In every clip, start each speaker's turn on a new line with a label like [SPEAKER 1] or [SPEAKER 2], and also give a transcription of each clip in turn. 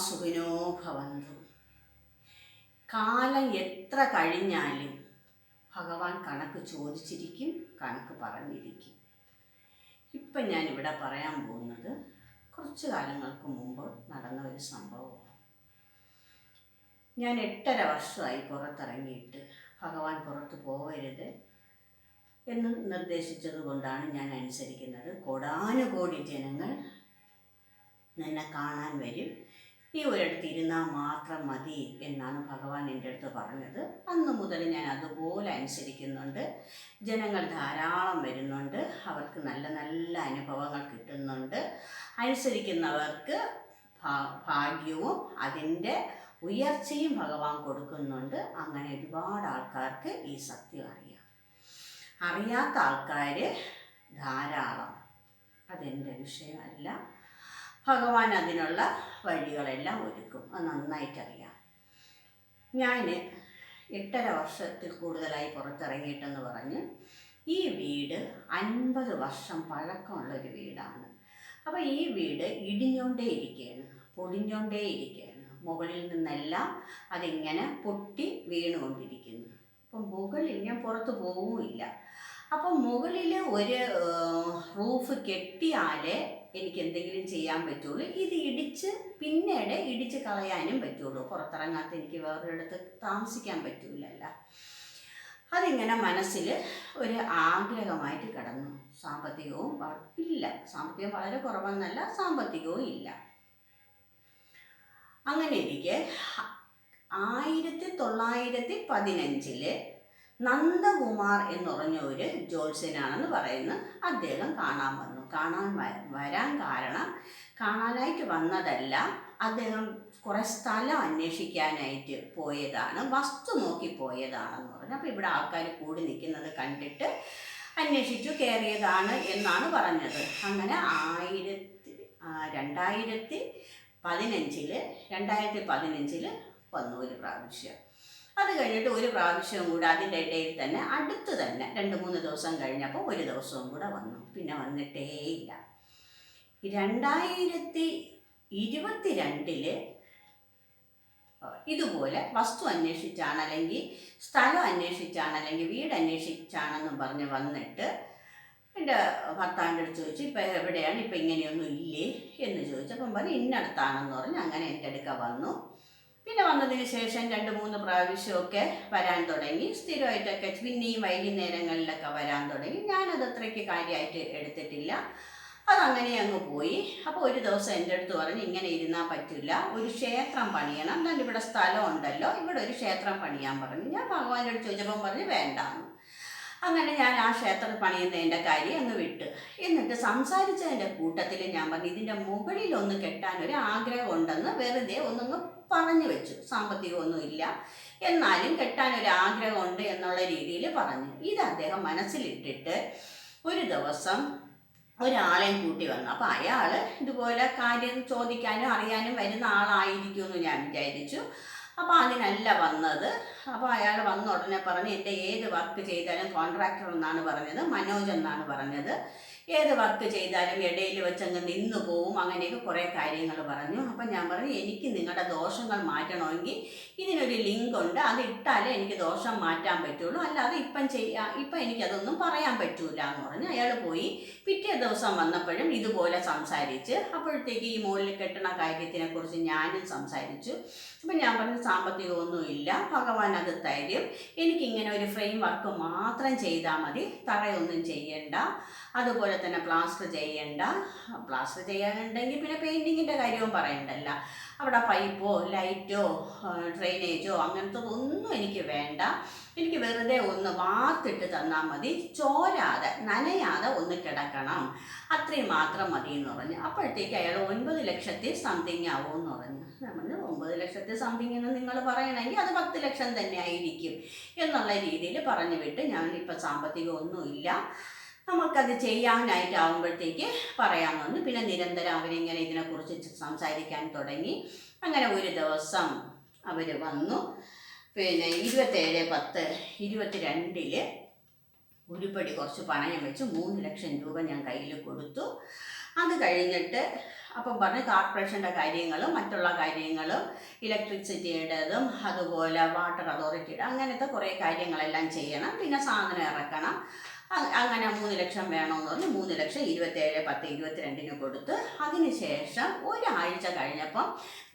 [SPEAKER 1] സുഖിനോ ഭവന്തു. കാലം എത്ര കഴിഞ്ഞാലും ഭഗവാൻ കണക്ക് ചോദിച്ചിരിക്കും, കണക്ക് പറഞ്ഞിരിക്കും. ഇപ്പം ഞാനിവിടെ പറയാൻ പോകുന്നത് കുറച്ച് കാലങ്ങൾക്ക് മുമ്പ് നടന്ന ഒരു സംഭവമാണ്. ഞാൻ 8.5 വർഷമായി പുറത്തിറങ്ങിയിട്ട്. ഭഗവാൻ പുറത്ത് പോകരുത് എന്ന് നിർദ്ദേശിച്ചത് കൊണ്ടാണ് ഞാൻ അനുസരിക്കുന്നത്. കോടാനുകോടി ജനങ്ങൾ നിന്നെ കാണാൻ വരും, ഈ ഒരിടത്ത് ഇരുന്നാൽ മാത്രം മതി എന്നാണ് ഭഗവാൻ എൻ്റെ അടുത്ത് പറഞ്ഞത്. അന്ന് മുതൽ ഞാൻ അതുപോലെ അനുസരിക്കുന്നുണ്ട്. ജനങ്ങൾ ധാരാളം വരുന്നുണ്ട്, അവർക്ക് നല്ല നല്ല അനുഭവങ്ങൾ കിട്ടുന്നുണ്ട്. അനുസരിക്കുന്നവർക്ക് ഭാഗ്യവും അതിൻ്റെ ഉയർച്ചയും ഭഗവാൻ കൊടുക്കുന്നുണ്ട്. അങ്ങനെ ഒരുപാട് ആൾക്കാർക്ക് ഈ സത്യം അറിയാം. അറിയാത്ത ആൾക്കാർ ധാരാളം. അതെൻ്റെ വിഷയമല്ല. ഭഗവാൻ അതിനുള്ള വഴികളെല്ലാം ഒരുക്കും. അത് നന്നായിട്ടറിയാം. ഞാൻ 8.5 വർഷത്തിൽ കൂടുതലായി പുറത്തിറങ്ങിയിട്ടെന്ന് പറഞ്ഞ് ഈ വീട് 50 വർഷം പഴക്കമുള്ളൊരു വീടാണ്. അപ്പോൾ ഈ വീട് ഇടിഞ്ഞോണ്ടേ ഇരിക്കുകയാണ്, പൊടിഞ്ഞോണ്ടേ ഇരിക്കുകയാണ്. മുകളിൽ നിന്നെല്ലാം അതിങ്ങനെ പൊട്ടി വീണുകൊണ്ടിരിക്കുന്നു. അപ്പം മുകളിൽ ഞാൻ പുറത്ത് പോവുമില്ല. അപ്പം മുകളിൽ ഒരു റൂഫ് കെട്ടിയാലേ എനിക്ക് എന്തെങ്കിലും ചെയ്യാൻ പറ്റുള്ളൂ. ഇത് പിന്നീട് ഇടിച്ച് കളയാനും പറ്റുള്ളൂ. പുറത്തിറങ്ങാത്ത എനിക്ക് വേറൊരിടത്ത് താമസിക്കാൻ പറ്റൂലല്ലോ. അതിങ്ങനെ മനസ്സിൽ ഒരു ആഗ്രഹമായിട്ട് കിടന്നു. സാമ്പത്തികവും ഇല്ല, സാമ്പത്തികം വളരെ കുറവെന്നല്ല, സാമ്പത്തികവും ഇല്ല. അങ്ങനെ ഇരിക്കെ 1915 നന്ദകുമാർ എന്ന് പറഞ്ഞ ഒരു ജ്യോത്സ്യനാണെന്ന് പറയുന്നു. അദ്ദേഹം കാണാൻ വന്നു. വരാൻ കാരണം, കാണാനായിട്ട് വന്നതല്ല, അദ്ദേഹം കുറേ സ്ഥലം അന്വേഷിക്കാനായിട്ട് പോയതാണ്, വസ്തു നോക്കി പോയതാണെന്ന് പറഞ്ഞു. അപ്പോൾ ഇവിടെ ആൾക്കാർ കൂടി നിൽക്കുന്നത് കണ്ടിട്ട് അന്വേഷിച്ചു കയറിയതാണ് എന്നാണ് പറഞ്ഞത്. അങ്ങനെ 2015 വന്നു ഒരു പ്രാവശ്യം. അത് കഴിഞ്ഞിട്ട് ഒരു പ്രാവശ്യവും കൂടെ അതിൻ്റെ ഇടയിൽ തന്നെ അടുത്ത് തന്നെ 2-3 ദിവസം കഴിഞ്ഞപ്പോൾ ഒരു ദിവസവും കൂടെ വന്നു. പിന്നെ വന്നിട്ടേയില്ല. 2022 ഇതുപോലെ വസ്തു അന്വേഷിച്ചാണ്, അല്ലെങ്കിൽ സ്ഥലം അന്വേഷിച്ചാണ്, അല്ലെങ്കിൽ വീട് അന്വേഷിച്ചാണെന്നും പറഞ്ഞ് വന്നിട്ട് എൻ്റെ ഭർത്താവിൻ്റെ അടുത്ത് ചോദിച്ചു, ഇപ്പം എവിടെയാണ്, ഇപ്പം ഇങ്ങനെയൊന്നും ഇല്ലേ എന്ന് ചോദിച്ചപ്പം പറഞ്ഞ് ഇന്നടത്താണെന്ന് പറഞ്ഞ് അങ്ങനെ എൻ്റെ അടുക്ക വന്നു. പിന്നെ വന്നതിന് ശേഷം 2-3 പ്രാവശ്യമൊക്കെ വരാൻ തുടങ്ങി. സ്ഥിരമായിട്ടൊക്കെ പിന്നെയും വൈകുന്നേരങ്ങളിലൊക്കെ വരാൻ തുടങ്ങി. ഞാനത് അത്രയ്ക്ക് കാര്യമായിട്ട് എടുത്തിട്ടില്ല. അതങ്ങനെ അങ്ങ് പോയി. അപ്പോൾ ഒരു ദിവസം എൻ്റെ അടുത്ത് പറഞ്ഞ് ഇങ്ങനെ ഇരുന്നാൽ പറ്റില്ല, ഒരു ക്ഷേത്രം പണിയണം, എന്നാൽ ഇവിടെ സ്ഥലം ഉണ്ടല്ലോ, ഇവിടെ ഒരു ക്ഷേത്രം പണിയാൻ പറഞ്ഞു. ഞാൻ ഭഗവാന്റെ അടുത്ത് ചോദിച്ചപ്പം പറഞ്ഞ് വേണ്ടാന്ന്. അങ്ങനെ ഞാൻ ആ ക്ഷേത്രം പണിയുന്നതിൻ്റെ കാര്യം അങ്ങ് വിട്ട്. എന്നിട്ട് സംസാരിച്ചതിൻ്റെ കൂട്ടത്തിൽ ഞാൻ പറഞ്ഞു ഇതിൻ്റെ മുകളിലൊന്ന് കെട്ടാനൊരു ആഗ്രഹം ഉണ്ടെന്ന് വെറുതെ ഒന്നൊന്ന് പറഞ്ഞു വെച്ചു. സാമ്പത്തികമൊന്നുമില്ല, എന്നാലും കെട്ടാനൊരു ആഗ്രഹമുണ്ട് എന്നുള്ള രീതിയിൽ പറഞ്ഞു. ഇത് അദ്ദേഹം മനസ്സിലിട്ടിട്ട് ഒരു ദിവസം ഒരാളെയും കൂട്ടി വന്നു. അപ്പോൾ അയാൾ ഇതുപോലെ കാര്യം ചോദിക്കാനും അറിയാനും വരുന്ന ആളായിരിക്കുമെന്ന് ഞാൻ വിചാരിച്ചു. അപ്പോൾ അതിനല്ല വന്നത്. അപ്പോൾ അയാൾ വന്ന ഉടനെ പറഞ്ഞ് എൻ്റെ ഏത് വർക്ക് ചെയ്താലും, കോൺട്രാക്ടർ എന്നാണ് പറഞ്ഞത്, മനോജ് എന്നാണ് പറഞ്ഞത്, ഏത് വർക്ക് ചെയ്താലും ഇടയിൽ വെച്ചങ്ങ് നിന്ന് പോവും, അങ്ങനെയൊക്കെ കുറേ കാര്യങ്ങൾ പറഞ്ഞു. അപ്പം ഞാൻ പറഞ്ഞു എനിക്ക് നിങ്ങളുടെ ദോഷങ്ങൾ മാറ്റണമെങ്കിൽ ഇതിനൊരു ലിങ്ക് ഉണ്ട്, അത് ഇട്ടാലേ എനിക്ക് ദോഷം മാറ്റാൻ പറ്റുള്ളൂ, അല്ലാതെ ഇപ്പം എനിക്കതൊന്നും പറയാൻ പറ്റൂല എന്ന് പറഞ്ഞു. അയാൾ പോയി. പിറ്റേ ദിവസം വന്നപ്പോഴും ഇതുപോലെ സംസാരിച്ച്, അപ്പോഴത്തേക്ക് ഈ മുകളിൽ കെട്ടണ കാര്യത്തിനെക്കുറിച്ച് ഞാനും സംസാരിച്ചു. അപ്പം ഞാൻ പറഞ്ഞു സാമ്പത്തികമൊന്നുമില്ല, ഭഗവാൻ അത് തരും, എനിക്കിങ്ങനെ ഒരു ഫ്രെയിം വർക്ക് മാത്രം ചെയ്താൽ മതി, തറയൊന്നും ചെയ്യണ്ട, അതുപോലെ തന്നെ പ്ലാസ്റ്റർ ചെയ്യണ്ട. പ്ലാസ്റ്റർ ചെയ്യാനുണ്ടെങ്കിൽ പിന്നെ പെയിൻറ്റിങ്ങിൻ്റെ കാര്യവും പറയണ്ടല്ല. അവിടെ പൈപ്പോ ലൈറ്റോ ഡ്രെയിനേജോ അങ്ങനത്തെ ഒന്നും എനിക്ക് വേണ്ട, എനിക്ക് വെറുതെ ഒന്ന് വാർത്തിട്ട് തന്നാൽ മതി, ചോരാതെ നനയാതെ ഒന്ന് കിടക്കണം, അത്രയും മാത്രം മതി എന്ന് പറഞ്ഞു. അപ്പോഴത്തേക്ക് അയാൾ 9 ലക്ഷത്തിൽ സംതിങ് ആവുമെന്ന് പറഞ്ഞു. നമ്മൾ 9 ലക്ഷത്തിൽ സംതിങ് എന്ന് നിങ്ങൾ പറയണമെങ്കിൽ അത് 10 ലക്ഷം തന്നെ ആയിരിക്കും എന്നുള്ള രീതിയിൽ പറഞ്ഞു വിട്ട്, ഞാനിപ്പോൾ സാമ്പത്തികമൊന്നുമില്ല, നമുക്കത് ചെയ്യാനായിട്ടാവുമ്പോഴത്തേക്ക് പറയാമെന്ന് പറഞ്ഞു. പിന്നെ നിരന്തരം അവരിങ്ങനെ ഇതിനെക്കുറിച്ച് സംസാരിക്കാൻ തുടങ്ങി. അങ്ങനെ ഒരു ദിവസം അവർ വന്നു. പിന്നെ 27/10/22 ഉരുപ്പടി കുറച്ച് പണയം വെച്ച് 3 ലക്ഷം രൂപ ഞാൻ കയ്യിൽ കൊടുത്തു. അത് കഴിഞ്ഞിട്ട് അപ്പം പറഞ്ഞ് കോർപ്പറേഷൻ്റെ കാര്യങ്ങളും മറ്റുള്ള കാര്യങ്ങളും ഇലക്ട്രിസിറ്റിയുടേതും അതുപോലെ വാട്ടർ അതോറിറ്റിയുടെ അങ്ങനത്തെ കുറേ കാര്യങ്ങളെല്ലാം ചെയ്യണം. പിന്നെ സാധനം ഇറക്കണം. അങ്ങനെ 3 ലക്ഷം വേണമെന്ന് പറഞ്ഞ് 3,27,10,22 കൊടുത്ത് അതിന് ശേഷം ഒരാഴ്ച കഴിഞ്ഞപ്പം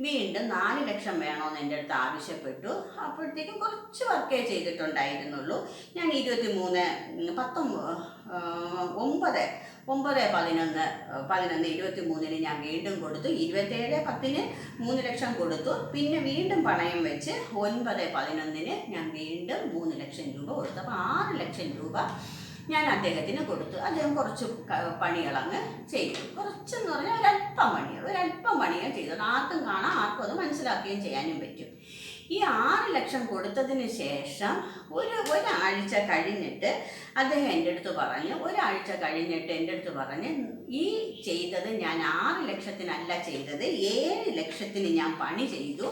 [SPEAKER 1] വീണ്ടും 4 ലക്ഷം വേണമെന്ന് എൻ്റെ അടുത്ത് ആവശ്യപ്പെട്ടു. അപ്പോഴത്തേക്കും കുറച്ച് വർക്കേ ചെയ്തിട്ടുണ്ടായിരുന്നുള്ളൂ. ഞാൻ 9/11/23 ഞാൻ വീണ്ടും കൊടുത്തു. 27/10 3 ലക്ഷം കൊടുത്തു. പിന്നെ വീണ്ടും പണയം വെച്ച് 9/11 ഞാൻ വീണ്ടും 3 ലക്ഷം രൂപ കൊടുത്തു. അപ്പോൾ 6 ലക്ഷം രൂപ ഞാൻ അദ്ദേഹത്തിന് കൊടുത്തു. അദ്ദേഹം കുറച്ച് പണികളങ്ങ് ചെയ്തു. കുറച്ചെന്ന് പറഞ്ഞാൽ ഒരല്പം പണികൾ ചെയ്തു. ആർക്കും കാണാം, ആർക്കും അത് മനസ്സിലാക്കുകയും ചെയ്യാനും പറ്റും. ഈ 6 ലക്ഷം കൊടുത്തതിന് ശേഷം ഒരാഴ്ച കഴിഞ്ഞിട്ട് അദ്ദേഹം എൻ്റെ അടുത്ത് പറഞ്ഞു, ഈ ചെയ്തത് ഞാൻ 6 ലക്ഷത്തിനല്ല ചെയ്തത്, 7 ലക്ഷത്തിന് ഞാൻ പണി ചെയ്തു.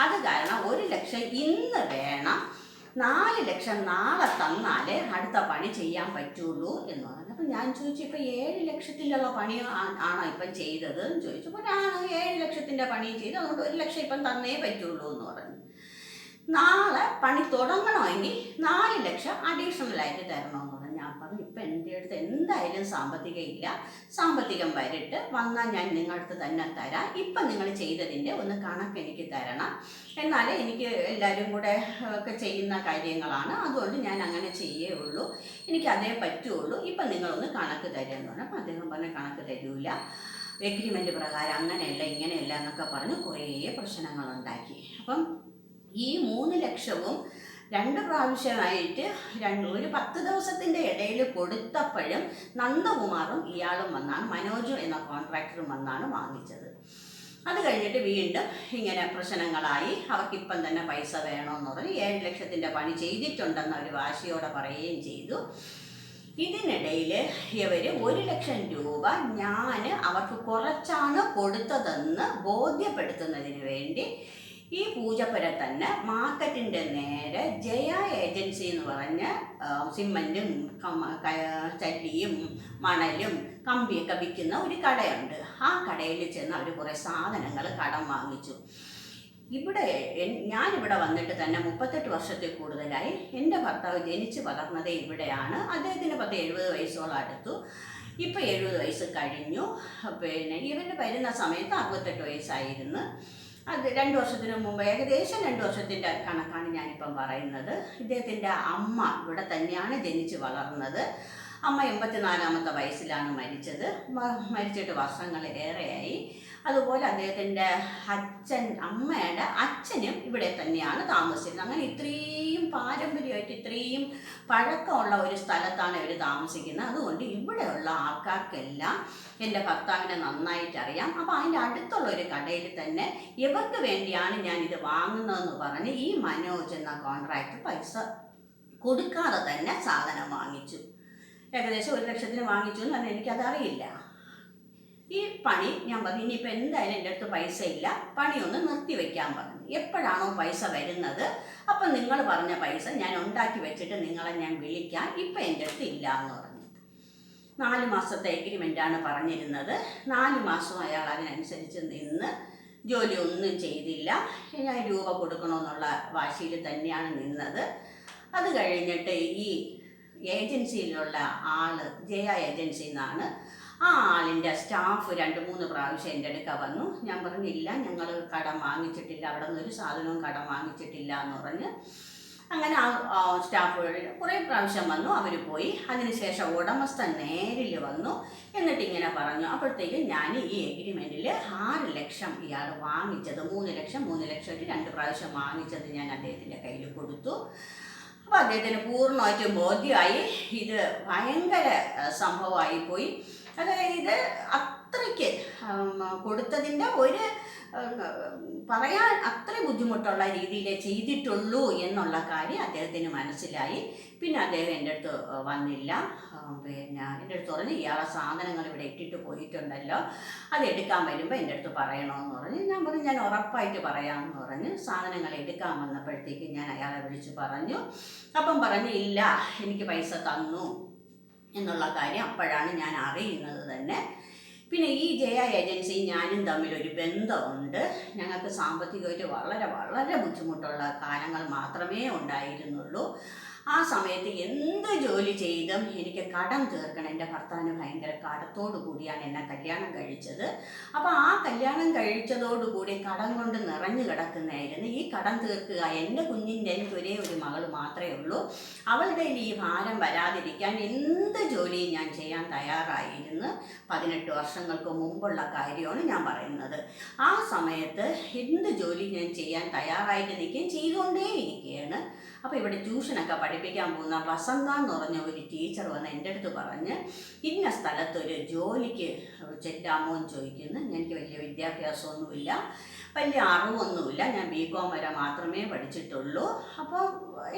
[SPEAKER 1] അത് കാരണം 1 ലക്ഷം ഇന്ന് വേണം, 4 ലക്ഷം നാളെ തന്നാലേ അടുത്ത പണി ചെയ്യാൻ പറ്റുള്ളൂ എന്ന് പറഞ്ഞു. അപ്പം ഞാൻ ചോദിച്ചു, ഇപ്പം 7 ലക്ഷത്തിൻ്റെ ഉള്ള പണി ആണോ ഇപ്പം ചെയ്തത് എന്ന് ചോദിച്ചപ്പോൾ ആണ് 7 ലക്ഷത്തിൻ്റെ പണി ചെയ്ത്, അതുകൊണ്ട് 1 ലക്ഷം ഇപ്പം തന്നേ പറ്റുള്ളൂ എന്ന് പറഞ്ഞു. നാളെ പണി തുടങ്ങണമെങ്കിൽ 4 ലക്ഷം അഡീഷണലായിട്ട് തരണമെന്ന് പറഞ്ഞു. ഞാൻ പറഞ്ഞു, ഇപ്പം എൻ്റെ അടുത്ത് എന്തായാലും സാമ്പത്തികം വരട്ട്, വന്നാൽ ഞാൻ നിങ്ങളുടെ അടുത്ത് തന്നെ തരാം. ഇപ്പം നിങ്ങൾ ചെയ്തതിൻ്റെ ഒന്ന് കണക്ക് എനിക്ക് തരണം, എന്നാലേ എനിക്ക് എല്ലാവരും കൂടെ ഒക്കെ ചെയ്യുന്ന കാര്യങ്ങളാണ്, അതുകൊണ്ട് ഞാൻ അങ്ങനെ ചെയ്യേ ഉള്ളൂ, എനിക്ക് അതേ പറ്റുള്ളൂ, ഇപ്പം നിങ്ങളൊന്ന് കണക്ക് തരുമെന്ന് പറഞ്ഞു. അപ്പം അദ്ദേഹം പറഞ്ഞ കണക്ക് തരൂല, എഗ്രിമെൻ്റ് പ്രകാരം അങ്ങനെയല്ല ഇങ്ങനെയല്ല എന്നൊക്കെ പറഞ്ഞ് കുറേ പ്രശ്നങ്ങളുണ്ടാക്കി. അപ്പം ഈ 3 ലക്ഷവും 2 പ്രാവശ്യമായിട്ട് ഒരു 10 ദിവസത്തിൻ്റെ ഇടയിൽ കൊടുത്തപ്പോഴും നന്ദകുമാറും ഇയാളും വന്നാണ്, മനോജ് എന്ന കോൺട്രാക്ടറും വന്നാണ് വാങ്ങിച്ചത്. അത് കഴിഞ്ഞിട്ട് വീണ്ടും ഇങ്ങനെ പ്രശ്നങ്ങളായി. അവർക്കിപ്പം തന്നെ പൈസ വേണമെന്ന് പറഞ്ഞ് 7 ലക്ഷത്തിൻ്റെ പണി ചെയ്തിട്ടുണ്ടെന്ന് അവർ വാശിയോടെ പറയുകയും ചെയ്തു. ഇതിനിടയിൽ ഇവർ 1 ലക്ഷം രൂപ ഞാൻ അവർക്ക് കുറച്ചാണ് കൊടുത്തതെന്ന് ബോധ്യപ്പെടുത്തുന്നതിന് വേണ്ടി ഈ പൂജപ്പുര തന്നെ മാർക്കറ്റിൻ്റെ നേരെ ജയ ഏജൻസി എന്ന് പറഞ്ഞ് സിമൻറ്റും ചട്ടിയും മണലും കമ്പിയൊക്കെ വിൽക്കുന്ന ഒരു കടയുണ്ട്. ആ കടയിൽ ചെന്ന് അവർ കുറേ സാധനങ്ങൾ കടം വാങ്ങിച്ചു. ഞാനിവിടെ വന്നിട്ട് തന്നെ 38 വർഷത്തിൽ കൂടുതലായി. എൻ്റെ ഭർത്താവ് ജനിച്ച് വളർന്നത് ഇവിടെയാണ്. അദ്ദേഹത്തിന് 70 വയസ്സോളം അടുത്തു. ഇപ്പോൾ 70 വയസ്സ് കഴിഞ്ഞു. പിന്നെ ഇവന് വരുന്ന സമയത്ത് 68 വയസ്സായിരുന്നു. അത് 2 വർഷത്തിന് മുമ്പ്, ഏകദേശം 2 വർഷത്തിൻ്റെ കണക്കാണ് ഞാനിപ്പം പറയുന്നത്. ഇദ്ദേഹത്തിൻ്റെ അമ്മ ഇവിടെ തന്നെയാണ് ജനിച്ച് വളർന്നത്. അമ്മ 84-ാമത്തെ വയസ്സിലാണ് മരിച്ചത്. മരിച്ചിട്ട് വർഷങ്ങൾ ഏറെയായി. അതുപോലെ അദ്ദേഹത്തിൻ്റെ അമ്മയുടെ അച്ഛനും ഇവിടെ തന്നെയാണ് താമസിച്ചിരുന്നത്. അങ്ങനെ ഇത്രയും പാരമ്പര്യമായിട്ട് ഇത്രയും പഴക്കമുള്ള ഒരു സ്ഥലത്താണ് ഇവർ താമസിക്കുന്നത്. അതുകൊണ്ട് ഇവിടെയുള്ള ആൾക്കാർക്കെല്ലാം എൻ്റെ ഭർത്താവിനെ നന്നായിട്ട് അറിയാം. അപ്പോൾ അതിൻ്റെ അടുത്തുള്ള ഒരു കടയിൽ തന്നെ ഇവർക്ക് വേണ്ടിയാണ് ഞാനിത് വാങ്ങുന്നതെന്ന് പറഞ്ഞ് ഈ മനോജ് എന്ന കോൺട്രാക്ടർ പൈസ കൊടുക്കാതെ തന്നെ സാധനം വാങ്ങിച്ചു. ഏകദേശം 1 ലക്ഷത്തിന് വാങ്ങിച്ചു എന്ന് പറഞ്ഞാൽ എനിക്കതറിയില്ല. ഈ പണി ഞാൻ പറഞ്ഞു, ഇനിയിപ്പോൾ എന്തായാലും എൻ്റെ അടുത്ത് പൈസ ഇല്ല, പണിയൊന്ന് നിർത്തി വയ്ക്കാൻ പറഞ്ഞു. എപ്പോഴാണോ പൈസ വരുന്നത് അപ്പം നിങ്ങൾ പറഞ്ഞ പൈസ ഞാൻ ഉണ്ടാക്കി വെച്ചിട്ട് നിങ്ങളെ ഞാൻ വിളിക്കാം, ഇപ്പം എൻ്റെ അടുത്ത് ഇല്ല എന്ന് പറഞ്ഞു. 4 മാസത്തെ എഗ്രിമെൻ്റാണ് പറഞ്ഞിരുന്നത്. 4 മാസം അയാൾ അതിനനുസരിച്ച് നിന്ന് ജോലി ഒന്നും ചെയ്തില്ല. ഞാൻ രൂപ കൊടുക്കണമെന്നുള്ള വാശിയിൽ തന്നെയാണ് നിന്നത്. അത് കഴിഞ്ഞിട്ട് ഈ ഏജൻസിയിലുള്ള ആള് ജയ ഏജൻസി എന്നാണ്, ആ ആളിൻ്റെ സ്റ്റാഫ് 2-3 പ്രാവശ്യം എൻ്റെ അടുക്ക വന്നു. ഞാൻ പറഞ്ഞില്ല, ഞങ്ങൾ കടം വാങ്ങിച്ചിട്ടില്ല, അവിടെ നിന്ന് ഒരു സാധനവും കടം വാങ്ങിച്ചിട്ടില്ല എന്ന് പറഞ്ഞ്. അങ്ങനെ ആ സ്റ്റാഫുകൾ കുറേ പ്രാവശ്യം വന്നു, അവർ പോയി. അതിനുശേഷം ഉടമസ്ഥൻ നേരിൽ വന്നു, എന്നിട്ട് ഇങ്ങനെ പറഞ്ഞു. അപ്പോഴത്തേക്കും ഞാൻ ഈ എഗ്രിമെൻറ്റിൽ 6 ലക്ഷം ഇയാൾ വാങ്ങിച്ചത്, 3 ലക്ഷം 3 ലക്ഷമായിട്ട് 2 പ്രാവശ്യം വാങ്ങിച്ചത് ഞാൻ അദ്ദേഹത്തിൻ്റെ കയ്യിൽ കൊടുത്തു. അപ്പോൾ അദ്ദേഹത്തിന് പൂർണ്ണമായിട്ടും ബോധ്യമായി ഇത് ഭയങ്കര സംഭവമായിപ്പോയി. അതായത് അത്രയ്ക്ക് കൊടുത്തതിൻ്റെ പറയാൻ അത്ര ബുദ്ധിമുട്ടുള്ള രീതിയിലേ ചെയ്തിട്ടുള്ളൂ എന്നുള്ള കാര്യം അദ്ദേഹത്തിന് മനസ്സിലായി. പിന്നെ അദ്ദേഹം എൻ്റെ അടുത്ത് വന്നില്ല. പിന്നെ എൻ്റെ അടുത്ത് പറഞ്ഞ്, ഇയാളെ സാധനങ്ങൾ ഇവിടെ ഇട്ടിട്ട് പോയിട്ടുണ്ടല്ലോ, അത് എടുക്കാൻ വരുമ്പോൾ എൻ്റെ അടുത്ത് പറയണമെന്ന് പറഞ്ഞ്. ഞാൻ പറഞ്ഞു, ഞാൻ ഉറപ്പായിട്ട് പറയാമെന്ന് പറഞ്ഞ് സാധനങ്ങൾ എടുക്കാൻ വന്നപ്പോഴത്തേക്ക് ഞാൻ അയാളെ വിളിച്ച് പറഞ്ഞു. അപ്പം പറഞ്ഞു, ഇല്ല എനിക്ക് പൈസ തന്നു എന്നുള്ള കാര്യം അപ്പോഴാണ് ഞാൻ അറിയുന്നത് തന്നെ. പിന്നെ ഈ ജയ ഏജൻസി ഞാനും തമ്മിലൊരു ബന്ധമുണ്ട്. ഞങ്ങൾക്ക് സാമ്പത്തികമായിട്ട് വളരെ വളരെ ബുദ്ധിമുട്ടുള്ള കാലങ്ങൾ മാത്രമേ ഉണ്ടായിരുന്നുള്ളൂ. ആ സമയത്ത് എന്ത് ജോലി ചെയ്തും എനിക്ക് കടം തീർക്കണം. എൻ്റെ ഭർത്താവിന് ഭയങ്കര കടത്തോടു കൂടിയാണ് എന്നെ കല്യാണം കഴിച്ചത്. അപ്പോൾ ആ കല്യാണം കഴിച്ചതോടുകൂടി കടം കൊണ്ട് നിറഞ്ഞു കിടക്കുന്നതായിരുന്നു. ഈ കടം തീർക്കുക. എൻ്റെ കുഞ്ഞിൻ്റെ എനിക്ക് ഒരേ ഒരു മകൾ മാത്രമേ ഉള്ളൂ. അവളുടെ ഈ ഭാരം വരാതിരിക്കാൻ എന്ത് ജോലിയും ഞാൻ ചെയ്യാൻ തയ്യാറായിരുന്നു. 18 വർഷങ്ങൾക്ക് മുമ്പുള്ള കാര്യമാണ് ഞാൻ പറയുന്നത്. ആ സമയത്ത് എന്ത് ജോലി ഞാൻ ചെയ്യാൻ തയ്യാറായിട്ട് നിൽക്കുകയും ചെയ്തുകൊണ്ടേ ഇരിക്കുകയാണ്. അപ്പോൾ ഇവിടെ ട്യൂഷനൊക്കെ പഠിപ്പിക്കാൻ പോകുന്ന വസന്ത എന്ന് പറഞ്ഞ ഒരു ടീച്ചർ വന്ന് എൻ്റെ അടുത്ത് പറഞ്ഞ്, ഇന്ന സ്ഥലത്തൊരു ജോലിക്ക് ചെല്ലാമോ എന്ന് ചോദിക്കുന്നു. എനിക്ക് വലിയ വിദ്യാഭ്യാസമൊന്നുമില്ല, വലിയ അറിവൊന്നുമില്ല. ഞാൻ BCom വരെ മാത്രമേ പഠിച്ചിട്ടുള്ളൂ. അപ്പോൾ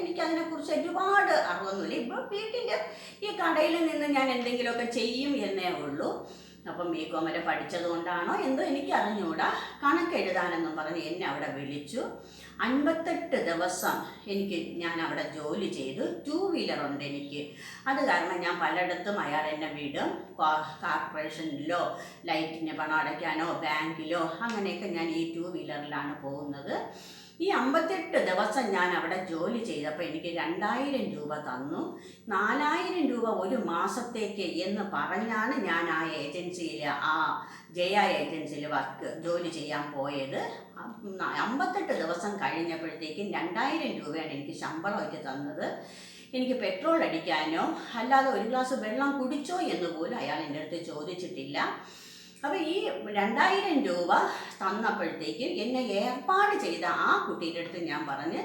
[SPEAKER 1] എനിക്കതിനെക്കുറിച്ച് ഒരുപാട് അറിവൊന്നുമില്ല. ഇപ്പോൾ വീട്ടിൻ്റെ ഈ കടയിൽ നിന്ന് ഞാൻ എന്തെങ്കിലുമൊക്കെ ചെയ്യും എന്നേ ഉള്ളൂ. അപ്പം BCom വരെ പഠിച്ചത് കൊണ്ടാണോ എന്തോ എനിക്ക് അറിഞ്ഞുകൂടാ. കണക്കെഴുതാനെന്നും പറഞ്ഞ് എന്നെ അവിടെ വിളിച്ചു. 58 ദിവസം ഞാൻ അവിടെ ജോലി ചെയ്തു. 2 വീലർ ഉണ്ട് എനിക്ക്. അത് കാരണം ഞാൻ പലയിടത്തും അയാൾ എന്നെ വിടും. കോർപ്പറേഷനിലോ ലൈറ്റിന് പണം അടയ്ക്കാനോ ബാങ്കിലോ അങ്ങനെയൊക്കെ ഞാൻ ഈ 2 വീലറിലാണ് പോകുന്നത്. ഈ 58 ദിവസം ഞാൻ അവിടെ ജോലി ചെയ്തപ്പോൾ എനിക്ക് 2000 രൂപ തന്നു. 4000 രൂപ ഒരു മാസത്തേക്ക് എന്ന് പറഞ്ഞാണ് ഞാൻ ആ ഏജൻസിയിൽ, ആ ജയ ഏജൻസിയിൽ ജോലി ചെയ്യാൻ പോയത്. 58 ദിവസം കഴിഞ്ഞപ്പോഴത്തേക്കും 2000 രൂപയാണ് എനിക്ക് ശമ്പളമായിട്ട് തന്നത്. എനിക്ക് പെട്രോൾ അടിക്കാനോ അല്ലാതെ ഒരു ഗ്ലാസ് വെള്ളം കുടിച്ചോ എന്ന് പോലും അയാൾ എൻ്റെ അടുത്ത് ചോദിച്ചിട്ടില്ല. അപ്പോൾ ഈ 2000 രൂപ തന്നപ്പോഴത്തേക്കും എന്നെ ഏർപ്പാട് ചെയ്ത ആ കുട്ടിയുടെ അടുത്ത് ഞാൻ പറഞ്ഞ്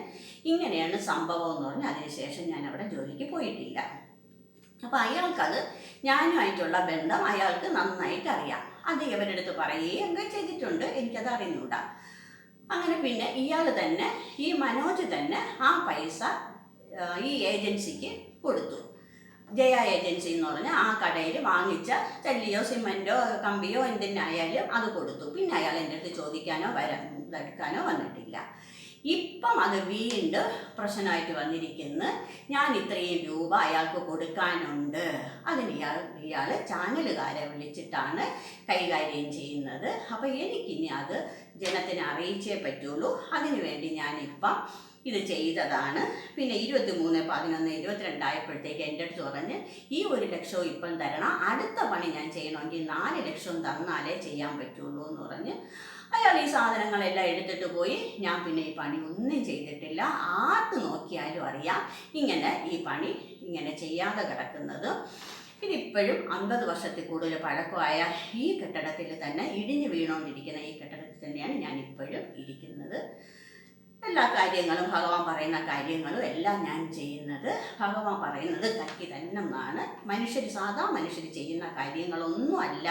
[SPEAKER 1] ഇങ്ങനെയാണ് സംഭവം എന്ന് പറഞ്ഞ് അതിനുശേഷം ഞാൻ അവിടെ ജോലിക്ക് പോയിട്ടില്ല. അപ്പോൾ അയാൾക്കത് ഞാനുമായിട്ടുള്ള ബന്ധം അയാൾക്ക് നന്നായിട്ട് അറിയാം. അത് ഇവരുടെ അടുത്ത് പറയുകയും ചെയ്തിട്ടുണ്ട്. എനിക്കത് അറിഞ്ഞൂടാ. അങ്ങനെ പിന്നെ ഇയാൾ തന്നെ, ഈ മനോജ് തന്നെ ആ പൈസ ഈ ഏജൻസിക്ക് കൊടുത്തു. ജയ ഏജൻസി എന്ന് പറഞ്ഞാൽ ആ കടയിൽ വാങ്ങിച്ച ചല്ലിയോ സിമൻറ്റോ കമ്പിയോ എന്തിനായാലും അത് കൊടുത്തു. പിന്നെ അയാൾ എൻ്റെ അടുത്ത് ചോദിക്കാനോ എടുക്കാനോ വന്നിട്ടില്ല. ഇപ്പം അത് വീണ്ടും പ്രശ്നമായിട്ട് വന്നിരിക്കുന്നു. ഞാൻ ഇത്രയും രൂപ അയാൾക്ക് കൊടുക്കാനുണ്ട്. അതിന് ഇയാൾ ചാനലുകാരെ വിളിച്ചിട്ടാണ് കൈകാര്യം ചെയ്യുന്നത്. അപ്പോൾ എനിക്കിനി അത് ജനത്തിനെ അറിയിച്ചേ പറ്റുള്ളൂ. അതിനു വേണ്ടി ഞാനിപ്പം ഇത് ചെയ്തതാണ്. പിന്നെ 23/11/22 ആയപ്പോഴത്തേക്ക് എൻ്റെ അടുത്ത് പറഞ്ഞ് ഈ 1 ലക്ഷം ഇപ്പം തരണം, അടുത്ത പണി ഞാൻ ചെയ്യണമെങ്കിൽ 4 ലക്ഷം തന്നാലേ ചെയ്യാൻ പറ്റുള്ളൂ എന്ന് പറഞ്ഞ് അയാൾ ഈ സാധനങ്ങളെല്ലാം എടുത്തിട്ട് പോയി. ഞാൻ പിന്നെ ഈ പണി ഒന്നും ചെയ്തിട്ടില്ല. ആർക്ക് നോക്കിയാലും അറിയാം ഇങ്ങനെ ഈ പണി ഇങ്ങനെ ചെയ്യാതെ കിടക്കുന്നത്. ഇതിപ്പോഴും 50 വർഷത്തിൽ കൂടുതൽ പഴക്കമായ ഈ കെട്ടിടത്തിൽ തന്നെ, ഇടിഞ്ഞു വീണുകൊണ്ടിരിക്കുന്ന ഈ കെട്ടിടത്തിൽ തന്നെയാണ് ഞാൻ ഇപ്പോഴും ഇരിക്കുന്നത്. എല്ലാ കാര്യങ്ങളും ഭഗവാൻ പറയുന്ന കാര്യങ്ങളും എല്ലാം ഞാൻ ചെയ്യുന്നത് ഭഗവാൻ പറയുന്നത് കക്കി തന്നെ എന്നാണ്. സാധാ മനുഷ്യർ ചെയ്യുന്ന കാര്യങ്ങളൊന്നുമല്ല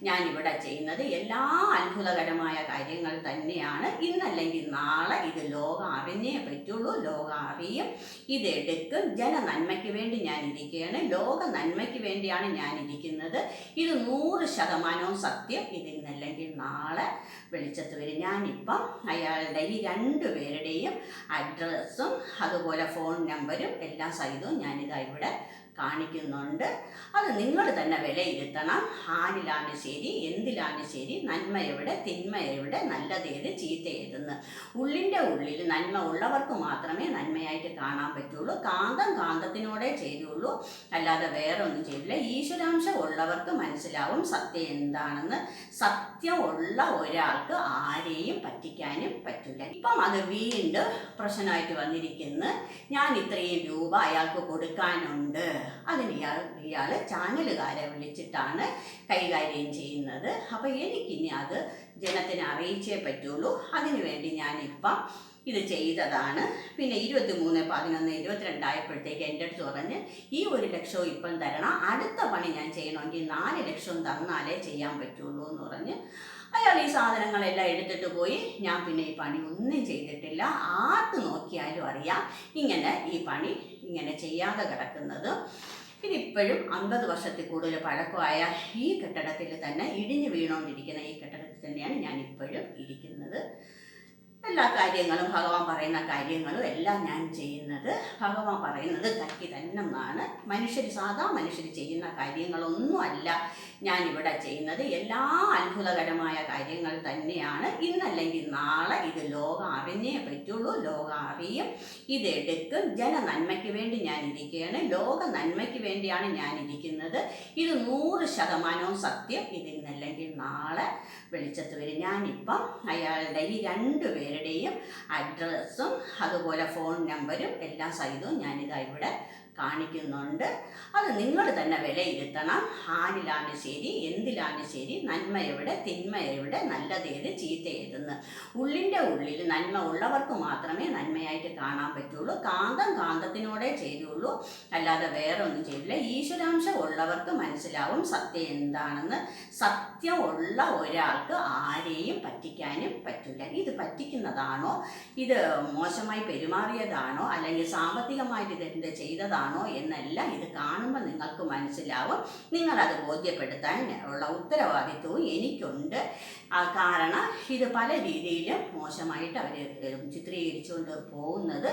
[SPEAKER 1] ഞാനിവിടെ ചെയ്യുന്നത്. എല്ലാ അത്ഭുതകരമായ കാര്യങ്ങൾ തന്നെയാണ്. ഇന്നല്ലെങ്കിൽ നാളെ ഇത് ലോകം അറിഞ്ഞേ പറ്റുള്ളൂ. ലോകം അറിയും, ഇതെടുക്കും. ജനനന്മയ്ക്ക് വേണ്ടി ഞാൻ ഇരിക്കുകയാണ്. ലോക നന്മയ്ക്ക് വേണ്ടിയാണ് ഞാൻ ഇരിക്കുന്നത്. ഇത് 100% സത്യം. ഇതിന്നല്ലെങ്കിൽ നാളെ വെളിച്ചത്ത് വരും. ഞാനിപ്പം അയാളുടെ ഈ 2 പേരുടെയും അഡ്രസ്സും അതുപോലെ ഫോൺ നമ്പരും എല്ലാം സഹിതവും ഞാനിതാ ഇവിടെ കാണിക്കുന്നുണ്ട്. അത് നിങ്ങൾ തന്നെ വിലയിരുത്തണം. ആരിലാണ് ശരി, എന്തിലാണ് ശരി, നന്മ എവിടെ, തിന്മ എവിടെ, നല്ലതേത്, ചീത്ത ഏതെന്ന്. ഉള്ളിൻ്റെ ഉള്ളിൽ നന്മ ഉള്ളവർക്ക് മാത്രമേ നന്മയായിട്ട് കാണാൻ പറ്റുള്ളൂ. കാന്തത്തിനോടെ ചെയ്യുള്ളൂ, അല്ലാതെ വേറെ ഒന്നും ചെയ്യില്ല. ഈശ്വരാംശം ഉള്ളവർക്ക് മനസ്സിലാവും സത്യം എന്താണെന്ന്. സത്യം ഉള്ള ഒരാൾക്ക് ആരെയും പറ്റിക്കാനും പറ്റില്ല. ഇപ്പം അത് വീണ്ടും പ്രശ്നമായിട്ട് വന്നിരിക്കുന്നു. ഞാൻ ഇത്രയും രൂപ അയാൾക്ക് കൊടുക്കാനുണ്ട്. അതിന് ഇയാൾ ചാനലുകാരെ വിളിച്ചിട്ടാണ് കൈകാര്യം ചെയ്യുന്നത്. അപ്പോൾ എനിക്കിനി അത് ജനത്തിനെ അറിയിച്ചേ പറ്റുള്ളൂ. അതിനു വേണ്ടി ഞാനിപ്പം ഇത് ചെയ്തതാണ്. പിന്നെ 23/11/22 ആയപ്പോഴത്തേക്ക് എൻ്റെ അടുത്ത് പറഞ്ഞ് ഈ 1 ലക്ഷം ഇപ്പം തരണം, അടുത്ത പണി ഞാൻ ചെയ്യണമെങ്കിൽ 4 ലക്ഷം തന്നാലേ ചെയ്യാൻ പറ്റുള്ളൂ എന്ന് പറഞ്ഞ് അയാൾ ഈ സാധനങ്ങളെല്ലാം എടുത്തിട്ട് പോയി. ഞാൻ പിന്നെ ഈ പണി ഒന്നും ചെയ്തിട്ടില്ല. ആർക്ക് നോക്കിയാലും അറിയാം ഇങ്ങനെ ഈ പണി ഇങ്ങനെ ചെയ്യാതെ കിടക്കുന്നത്. ഇതിപ്പോഴും 50 വർഷത്തിൽ കൂടുതൽ പഴക്കമായ ഈ കെട്ടിടത്തിൽ തന്നെ, ഇടിഞ്ഞു വീണുകൊണ്ടിരിക്കുന്ന ഈ കെട്ടിടത്തിൽ തന്നെയാണ് ഞാൻ ഇപ്പോഴും ഇരിക്കുന്നത്. എല്ലാ കാര്യങ്ങളും ഭഗവാൻ പറയുന്ന കാര്യങ്ങളും എല്ലാം ഞാൻ ചെയ്യുന്നത് ഭഗവാൻ പറയുന്നത് കക്കി തന്നെ എന്നാണ്. സാധാ മനുഷ്യർ ചെയ്യുന്ന കാര്യങ്ങളൊന്നുമല്ല ഞാനിവിടെ ചെയ്യുന്നത്. എല്ലാ അത്ഭുതകരമായ കാര്യങ്ങൾ തന്നെയാണ്. ഇന്നല്ലെങ്കിൽ നാളെ ഇത് ലോകം അറിഞ്ഞേ പറ്റുള്ളൂ. ലോകം അറിയും, ഇതെടുക്കും. ജനനന്മയ്ക്ക് വേണ്ടി ഞാൻ ഇരിക്കുകയാണ്, ലോക നന്മയ്ക്ക് വേണ്ടിയാണ് ഞാൻ ഇരിക്കുന്നത്. ഇത് 100% സത്യം. ഇതിന്നല്ലെങ്കിൽ നാളെ വെളിച്ചത്ത് വരും. ഞാനിപ്പം അയാളുടെ ഈ 2 പേരുടെയും അഡ്രസ്സും അതുപോലെ ഫോൺ നമ്പരും എല്ലാം സഹിതവും ഞാനിതാ ഇവിടെ കാണിക്കുന്നുണ്ട്. അത് നിങ്ങൾ തന്നെ വിലയിരുത്തണം. ആരിലാണ് ശരി, എന്തിലാണ് ശരി, നന്മ എവിടെ, തിന്മ എവിടെ, നല്ലതേത്, ചീത്ത ഏതെന്ന്. ഉള്ളിൻ്റെ ഉള്ളിൽ നന്മ ഉള്ളവർക്ക് മാത്രമേ നന്മയായിട്ട് കാണാൻ പറ്റുള്ളൂ. കാന്തത്തിനോടെ ചെയ്യുള്ളൂ, അല്ലാതെ വേറെ ഒന്നും ചെയ്യില്ല. ഈശ്വരാംശം ഉള്ളവർക്ക് മനസ്സിലാവും സത്യം എന്താണെന്ന്. സത്യം ഉള്ള ഒരാൾക്ക് ആരെയും പറ്റിക്കാനും പറ്റില്ല. ഇത് പറ്റിക്കുന്നതാണോ, ഇത് മോശമായി പെരുമാറിയതാണോ, അല്ലെങ്കിൽ സാമ്പത്തികമായിട്ട് ഇതെന്ത് ചെയ്തതാണോ എന്നെല്ലാം ഇത് കാണുമ്പോൾ നിങ്ങൾക്ക് മനസ്സിലാവും. നിങ്ങളത് ബോധ്യപ്പെടുത്താൻ ഉള്ള ഉത്തരവാദിത്വവും എനിക്കുണ്ട്. കാരണം ഇത് പല രീതിയിലും മോശമായിട്ട് അവർ ചിത്രീകരിച്ചുകൊണ്ട് പോകുന്നത്.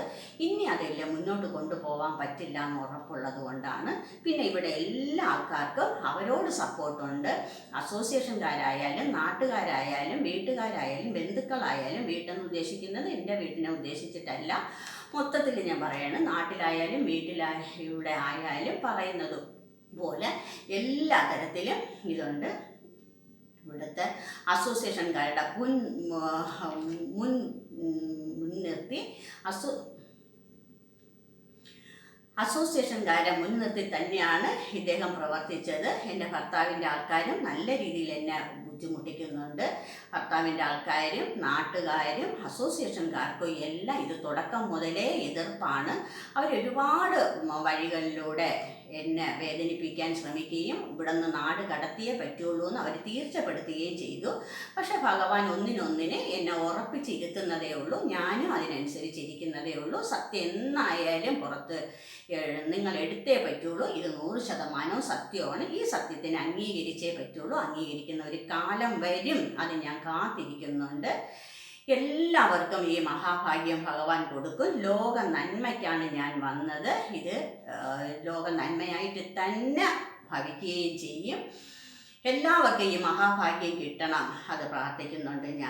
[SPEAKER 1] ഇനി അതെല്ലാം മുന്നോട്ട് കൊണ്ടുപോകാൻ പറ്റില്ല എന്ന് ഉറപ്പുള്ളത് കൊണ്ടാണ്. പിന്നെ ഇവിടെ എല്ലാ ആൾക്കാർക്കും അവരോട് സപ്പോർട്ടുണ്ട്. അസോസിയേഷൻകാരായാലും നാട്ടുകാരായാലും വീട്ടുകാരായാലും ബന്ധുക്കളായാലും. വീട്ടെന്ന് ഉദ്ദേശിക്കുന്നത് എൻ്റെ വീട്ടിനെ ഉദ്ദേശിച്ചിട്ടല്ല, മൊത്തത്തിൽ ഞാൻ പറയണം. നാട്ടിലായാലും ഇവിടെ ആയാലും പറയുന്നത് പോലെ എല്ലാ തരത്തിലും ഇതുണ്ട്. ഇവിടുത്തെ അസോസിയേഷൻകാരുടെ മുൻനിർത്തി അസോസിയേഷൻകാരെ മുൻനിർത്തി തന്നെയാണ് ഇദ്ദേഹം പ്രവർത്തിച്ചത്. എൻ്റെ ഭർത്താവിൻ്റെ ആൾക്കാരും നല്ല രീതിയിൽ എന്നെ ബുദ്ധിമുട്ടിക്കുന്നുണ്ട്. ഭർത്താവിൻ്റെ ആൾക്കാരും നാട്ടുകാരും അസോസിയേഷൻകാർക്കും എല്ലാം ഇത് തുടക്കം മുതലേ എതിർപ്പാണ്. അവരൊരുപാട് വഴികളിലൂടെ എന്നെ വേദനിപ്പിക്കാൻ ശ്രമിക്കുകയും ഇവിടെ നിന്ന് നാട് കടത്തിയേ പറ്റുള്ളൂ എന്ന് അവർ തീർച്ചപ്പെടുത്തുകയും ചെയ്തു. പക്ഷെ ഭഗവാൻ ഒന്നിനൊന്നിനെ എന്നെ ഉറപ്പിച്ചിരുത്തുന്നതേ ഉള്ളൂ. ഞാനും അതിനനുസരിച്ചിരിക്കുന്നതേ ഉള്ളൂ. സത്യം എന്നായാലും പുറത്ത് നിങ്ങൾ എടുത്തേ പറ്റുള്ളൂ. ഇത് 100% സത്യമാണ്. ഈ സത്യത്തിനെ അംഗീകരിച്ചേ പറ്റുള്ളൂ. അംഗീകരിക്കുന്ന ഒരു കാലം വരും, അത് ഞാൻ കാത്തിരിക്കുന്നുണ്ട്. എല്ലാവർക്കും ഈ മഹാഭാഗ്യം ഭഗവാൻ കൊടുക്കും. ലോക നന്മയ്ക്കാണ് ഞാൻ വന്നത്. ഇത് ലോക നന്മയായിട്ട് തന്നെ ഭവിക്കുകയും ചെയ്യും. എല്ലാവർക്കും ഈ മഹാഭാഗ്യം കിട്ടണം, അത് പ്രാർത്ഥിക്കുന്നുണ്ട് ഞാൻ.